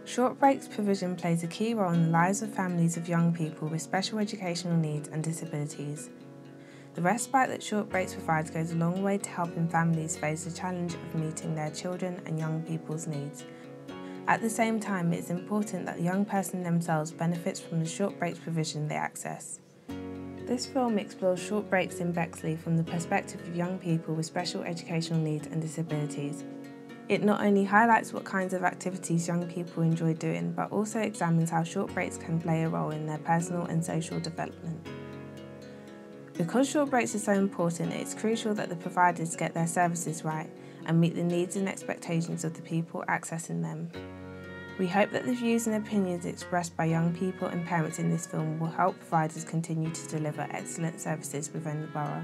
Short breaks provision plays a key role in the lives of families of young people with special educational needs and disabilities. The respite that short breaks provides goes a long way to helping families face the challenge of meeting their children and young people's needs. At the same time, it is important that the young person themselves benefits from the short breaks provision they access. This film explores short breaks in Bexley from the perspective of young people with special educational needs and disabilities. It not only highlights what kinds of activities young people enjoy doing, but also examines how short breaks can play a role in their personal and social development. Because short breaks are so important, it's crucial that the providers get their services right and meet the needs and expectations of the people accessing them. We hope that the views and opinions expressed by young people and parents in this film will help providers continue to deliver excellent services within the borough.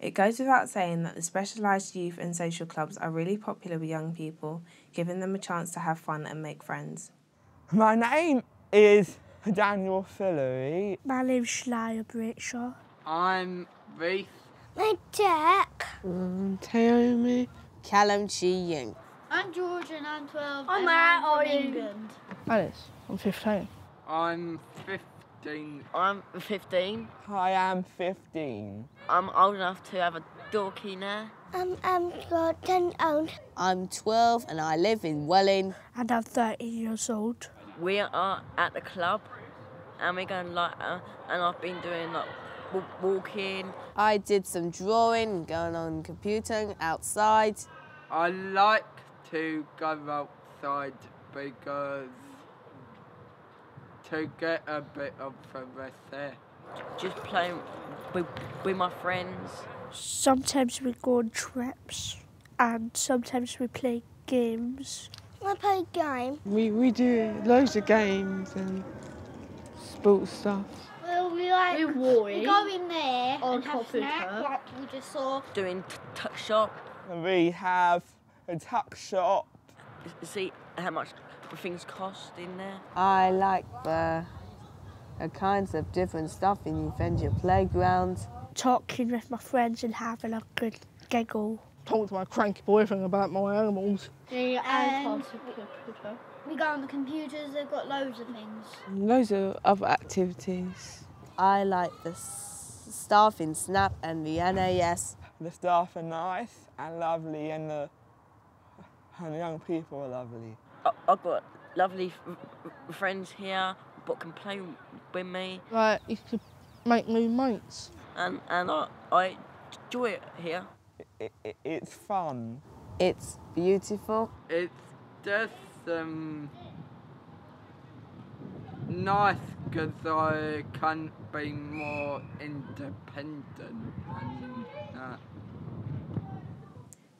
It goes without saying that the specialised youth and social clubs are really popular with young people, giving them a chance to have fun and make friends. My name is Daniel Fillery. My name's Shlia Bradshaw. I'm Reese. I'm Jack. Taomi. Callum Chi Ying. I'm George and I'm 12. I'm and Matt, I'm from I'm England. Alice, I'm 15. I'm 15. I'm 15. I am 15. I'm old enough to have a dorky now. I'm 10 old. I'm 12 and I live in Welling. And I'm 13 years old. We are at the club and we're going and I've been doing walking. I did some drawing, going on computing outside. I like to go outside because to get a bit of fresh air. Just playing with my friends. Sometimes we go on trips and sometimes we play games. I play games. We do loads of games and sports stuff. Well, we go in there and have snacks like we just saw. Doing tuck shop. We have a tuck shop. See how much things cost in there. I like the kinds of different stuff in your playground. Talking with my friends and having a good giggle. Talk to my cranky boyfriend about my animals. And we go on the computers, they've got loads of things. Loads of other activities. I like the staff in SNAP and the NAS. The staff are nice and lovely and the young people are lovely. I've got lovely friends here, but can play with me. Like, you could make new mates. And I enjoy it here. It's fun. It's beautiful. It's just nice because I can be more independent and that.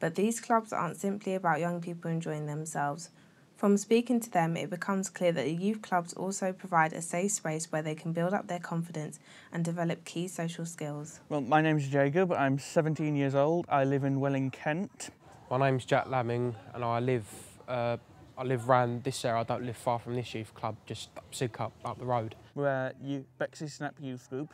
But these clubs aren't simply about young people enjoying themselves. From speaking to them, it becomes clear that the youth clubs also provide a safe space where they can build up their confidence and develop key social skills. Well, my name's Jacob, I'm 17 years old, I live in Welling, Kent. My name's Jack Lamming and I live round this area. I don't live far from this youth club, just up the road. We're Bexley Snap Youth Group,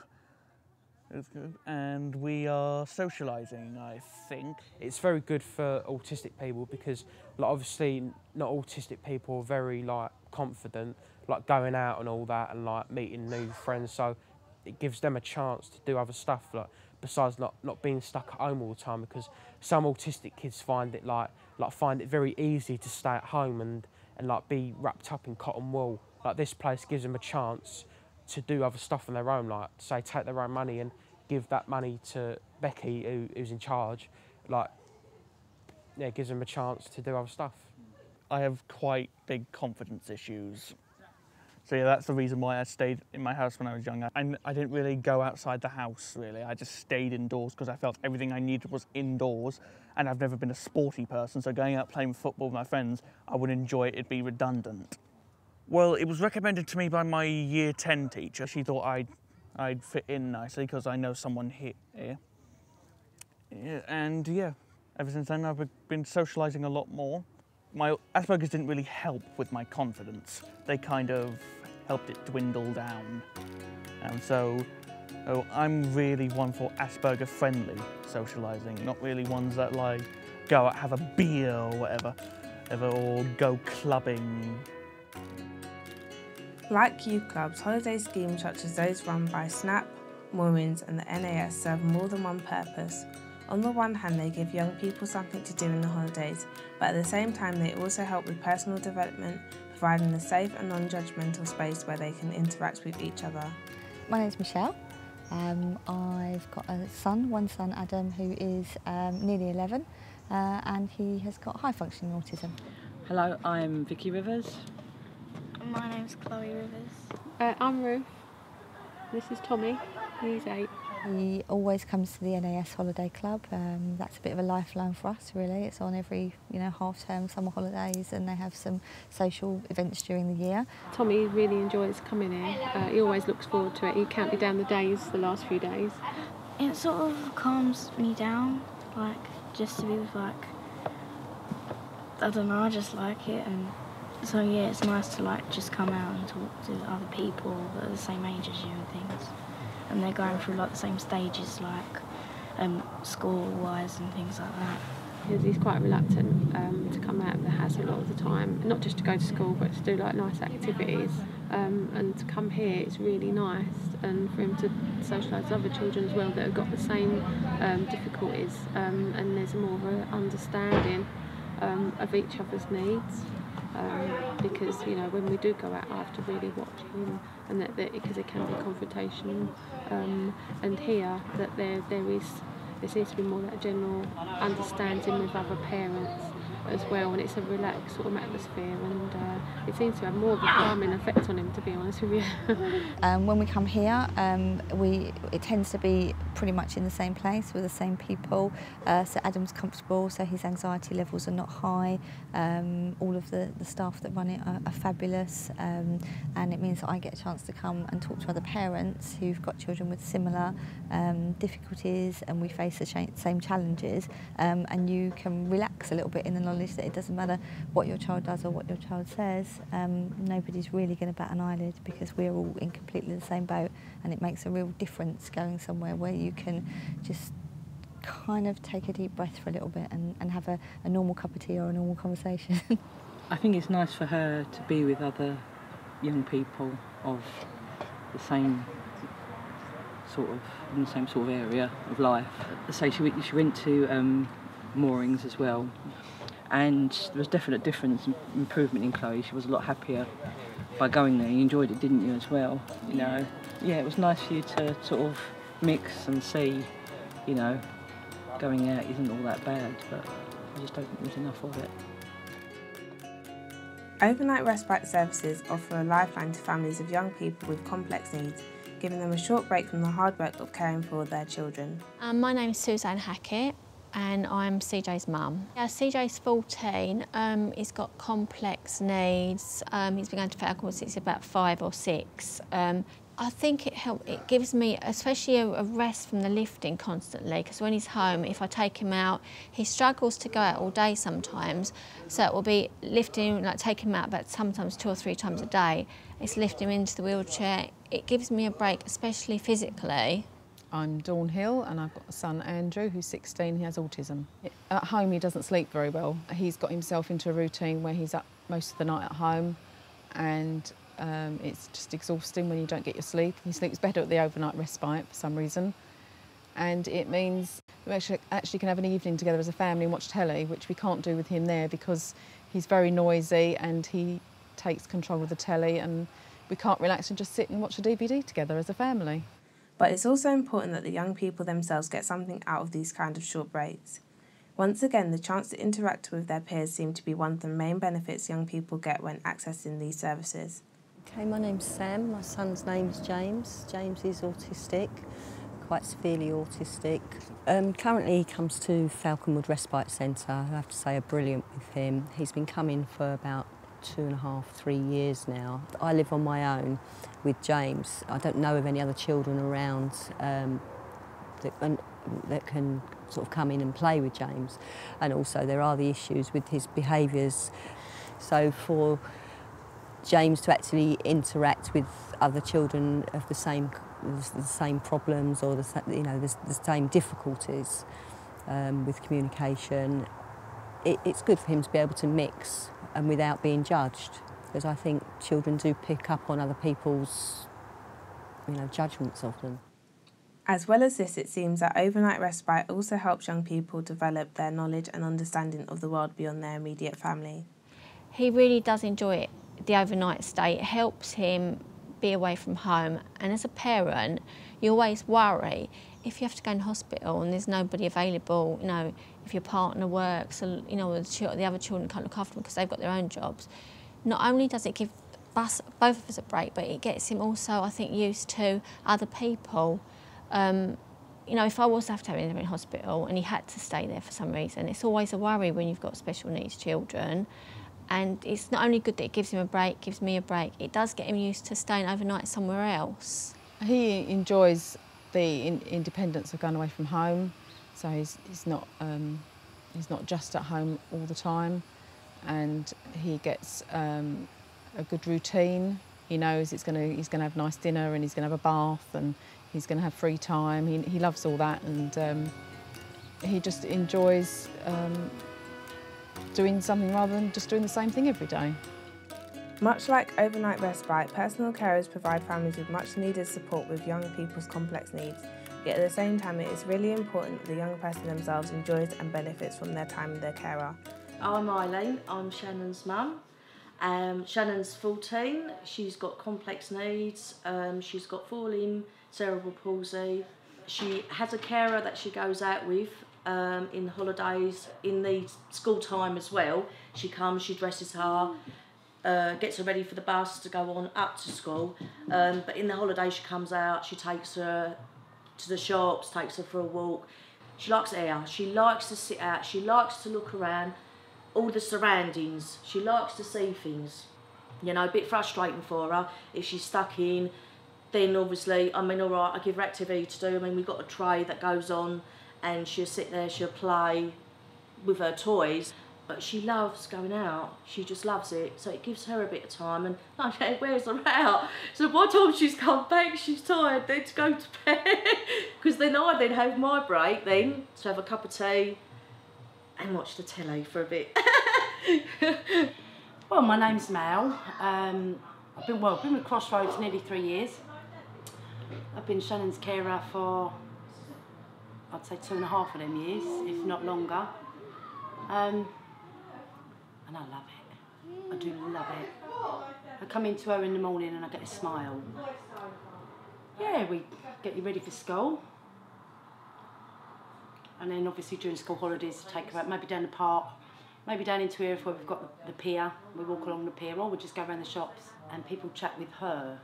and we are socialising, I think. It's very good for autistic people because, like, obviously, not autistic people are very confident, going out and all that, and meeting new friends. So it gives them a chance to do other stuff, besides not being stuck at home all the time. Because some autistic kids find it find it very easy to stay at home and be wrapped up in cotton wool. This place gives them a chance to do other stuff on their own, say take their own money and give that money to Becky, who's in charge. Gives them a chance to do other stuff. I have quite big confidence issues. So yeah, that's the reason why I stayed in my house when I was younger. I didn't really go outside the house, really. I just stayed indoors because I felt everything I needed was indoors, and I've never been a sporty person, so going out playing football with my friends, I would enjoy it, it'd be redundant. Well, it was recommended to me by my Year 10 teacher. She thought I'd fit in nicely because I know someone here. Yeah, and yeah, ever since then I've been socialising a lot more. My Asperger's didn't really help with my confidence. They kind of helped it dwindle down. And so I'm really one for Asperger-friendly socialising, not really ones that like go out, have a beer or whatever, or go clubbing. Like youth clubs, holiday schemes such as those run by SNAP, Moorings and the NAS serve more than one purpose. On the one hand, they give young people something to do in the holidays, but at the same time they also help with personal development, providing a safe and non-judgmental space where they can interact with each other. My name's Michelle. I've got a son, one son, Adam, who is nearly 11 and he has got high functioning autism. Hello, I'm Vicky Rivers. My name's Chloe Rivers. I'm Ruth. This is Tommy. He's 8. He always comes to the NAS Holiday Club. That's a bit of a lifeline for us, really. It's on every, half-term, summer holidays, and they have some social events during the year. Tommy really enjoys coming here. He always looks forward to it. He counted down the days, the last few days. It sort of calms me down, just to be with, I don't know, I just like it. And so, yeah, it's nice to, just come out and talk to other people that are the same age as you and things. And they're going through the same stages school-wise and things like that. He's quite reluctant to come out of the house a lot of the time, not just to go to school but to do nice activities. And to come here, it's really nice, and for him to socialise with other children as well that have got the same difficulties, and there's more of an understanding of each other's needs. Because when we do go out, I have to really watch him, and that because it can be confrontational. And here, that there seems to be more that general understanding with other parents as well, and it's a relaxed sort of atmosphere, and it seems to have more of a calming effect on him, to be honest with you. When we come here, it tends to be pretty much in the same place with the same people. So Adam's comfortable, so his anxiety levels are not high. All of the staff that run it are fabulous, and it means that I get a chance to come and talk to other parents who've got children with similar difficulties, and we face the same challenges, and you can relax a little bit in the knowledge that it doesn't matter what your child does or what your child says. Nobody's really going to bat an eyelid, because we're all in completely the same boat, and it makes a real difference going somewhere where you can just kind of take a deep breath for a little bit and have a normal cup of tea or a normal conversation. I think it's nice for her to be with other young people of the same in the same sort of area of life. So she went to Moorings as well, and there was definite difference and improvement in Chloe. She was a lot happier by going there. You enjoyed it, didn't you, as well? Yeah, it was nice for you to sort of mix and see, going out isn't all that bad, but I just don't think there's enough of it. Overnight respite services offer a lifeline to families of young people with complex needs, giving them a short break from the hard work of caring for their children. My name is Suzanne Hackett, and I'm CJ's mum. CJ's 14, he's got complex needs. He's been going to Falcon since he's about 5 or 6. I think it gives me especially a rest from the lifting constantly, because when he's home, if I take him out, he struggles to go out all day sometimes, so it will be lifting, take him out about sometimes 2 or 3 times a day. It's lifting him into the wheelchair. It gives me a break, especially physically. I'm Dawn Hill, and I've got a son, Andrew, who's 16. He has autism. At home, he doesn't sleep very well. He's got himself into a routine where he's up most of the night at home, and it's just exhausting when you don't get your sleep. He sleeps better at the overnight respite for some reason, and it means we actually can have an evening together as a family and watch telly, which we can't do with him there because he's very noisy and he takes control of the telly, and we can't relax and just sit and watch a DVD together as a family. But it's also important that the young people themselves get something out of these kind of short breaks. Once again, the chance to interact with their peers seem to be one of the main benefits young people get when accessing these services. Okay, my name's Sam. My son's name's James. James is autistic, quite severely autistic. Currently he comes to Falconwood Respite Centre. I have to say, are brilliant with him. He's been coming for about 2.5, 3 years now. I live on my own with James. I don't know of any other children around that can sort of come in and play with James. And also there are the issues with his behaviours. So for James to actually interact with other children of the same problems or the same difficulties with communication, it's good for him to be able to mix and without being judged, because I think children do pick up on other people's judgments of them. As well as this, it seems that overnight respite also helps young people develop their knowledge and understanding of the world beyond their immediate family. He really does enjoy it, the overnight stay. It helps him be away from home, and as a parent you always worry if you have to go in hospital and there's nobody available, if your partner works, or, the other children can't look after them because they've got their own jobs. Not only does it give both of us a break, but it gets him also, I think, used to other people. If I was to have to have him in hospital and he had to stay there for some reason, it's always a worry when you've got special needs children. And it's not only good that it gives him a break, gives me a break, it does get him used to staying overnight somewhere else. He enjoys the independence of going away from home, so he's not just at home all the time, and he gets a good routine. He knows he's going to have a nice dinner and he's going to have a bath and he's going to have free time. He loves all that, and he just enjoys doing something rather than just doing the same thing every day. Much like overnight respite, personal carers provide families with much needed support with young people's complex needs. Yet at the same time, it is really important that the young person themselves enjoys and benefits from their time with their carer. I'm Eileen, I'm Shannon's mum. Shannon's 14, she's got complex needs, she's got full-limb cerebral palsy. She has a carer that she goes out with in the holidays, in the school time as well. She comes, she dresses her, gets her ready for the bus to go on up to school. But in the holidays she comes out, she takes her to the shops, takes her for a walk. She likes air, she likes to sit out, she likes to look around all the surroundings. She likes to see things. A bit frustrating for her if she's stuck in. Then obviously, all right, I give her activity to do. We've got a tray that goes on and she'll sit there, she'll play with her toys. But she loves going out. She just loves it. So it gives her a bit of time, and it wears her out. So by the time she's come back, she's tired, then to go to bed. Because then I then have my break then to have a cup of tea and watch the telly for a bit. Well, my name's Mel. I've been with Crossroads nearly 3 years. I've been Shannon's carer for, I'd say 2.5 of them years, if not longer. And I love it. I do love it. I come into her in the morning and I get a smile. Yeah, we get you ready for school. And then obviously during school holidays, take her out, maybe down the park, maybe down into here if we've got the pier. We walk along the pier, or we just go around the shops and people chat with her.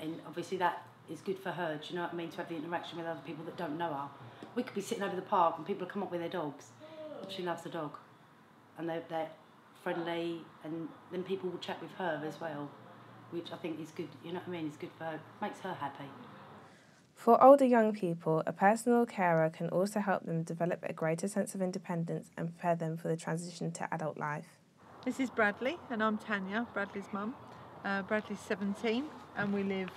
And obviously that is good for her, do you know what I mean, to have the interaction with other people that don't know her. We could be sitting over the park and people come up with their dogs. She loves the dog. And they're friendly, and then people will chat with her as well, which I think is good, you know what I mean, it's good for her, makes her happy. For older young people, a personal carer can also help them develop a greater sense of independence and prepare them for the transition to adult life. This is Bradley, and I'm Tanya, Bradley's mum. Bradley's 17, and we live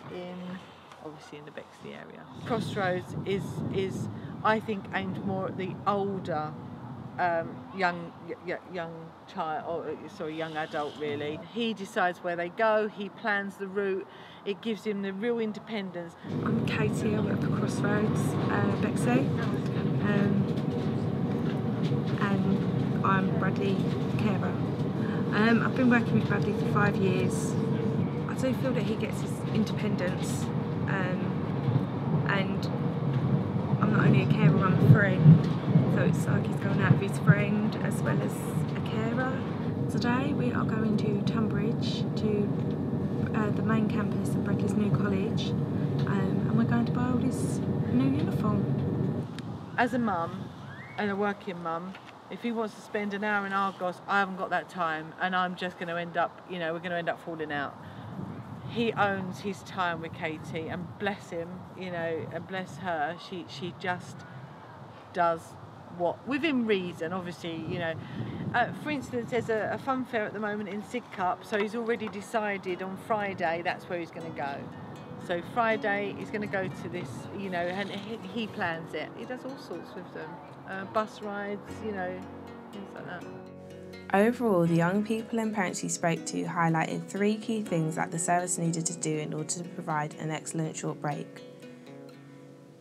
obviously in the Bexley area. Crossroads is I think aimed more at the older young adult really. He decides where they go, he plans the route, it gives him the real independence. I'm Katie, I work for Crossroads, Bexley, and I'm Bradley carer. I've been working with Bradley for 5 years. I do feel that he gets his independence, and I'm not only a carer, I'm a friend. So it's like he's going out with his friend as well as a carer. Today we are going to Tunbridge, to the main campus of Bradley's new college, and we're going to buy all his new uniform. As a mum, and a working mum, if he wants to spend an hour in Argos, I haven't got that time, and I'm just going to end up, we're going to end up falling out. He owns his time with Katie, and bless him, and bless her, she just does what, within reason, obviously, you know. For instance, there's a fun fair at the moment in Sidcup, so he's already decided on Friday that's where he's going to go. So Friday he's going to go to this, you know, and he plans it. He does all sorts with them. Bus rides, you know, things like that. Overall, the young people and parents he spoke to highlighted 3 key things that the service needed to do in order to provide an excellent short break.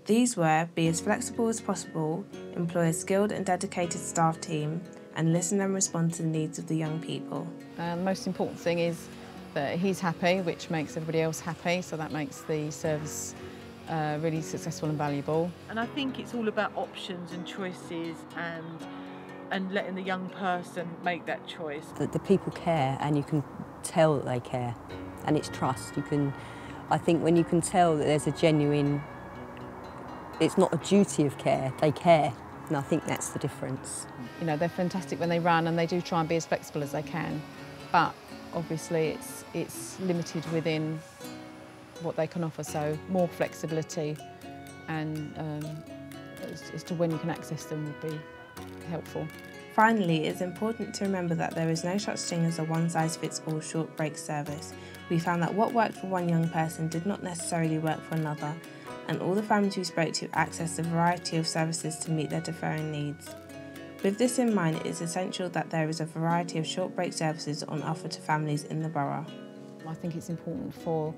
These were: be as flexible as possible, employ a skilled and dedicated staff team, and listen and respond to the needs of the young people. The most important thing is that he's happy, which makes everybody else happy, so that makes the service really successful and valuable. And I think it's all about options and choices and letting the young person make that choice. The people care, and you can tell that they care, and it's trust. I think when you can tell that there's a genuine, it's not a duty of care, they care, and I think that's the difference. You know, they're fantastic when they run, and they do try and be as flexible as they can, but obviously it's limited within what they can offer, so more flexibility and as to when you can access them would be helpful. Finally, it's important to remember that there is no such thing as a one-size-fits-all short break service. We found that what worked for one young person did not necessarily work for another, and all the families we spoke to accessed a variety of services to meet their differing needs. With this in mind, it is essential that there is a variety of short break services on offer to families in the borough. I think it's important for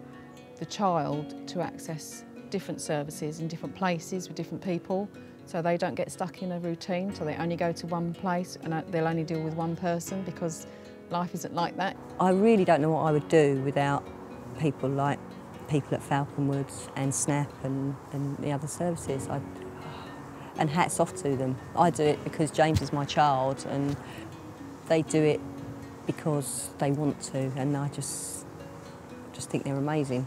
the child to access different services in different places with different people, so they don't get stuck in a routine, so they only go to one place and they'll only deal with one person, because life isn't like that. I really don't know what I would do without people like people at Falconwoods and SNAP and the other services. And hats off to them. I do it because James is my child, and they do it because they want to, and I just think they're amazing.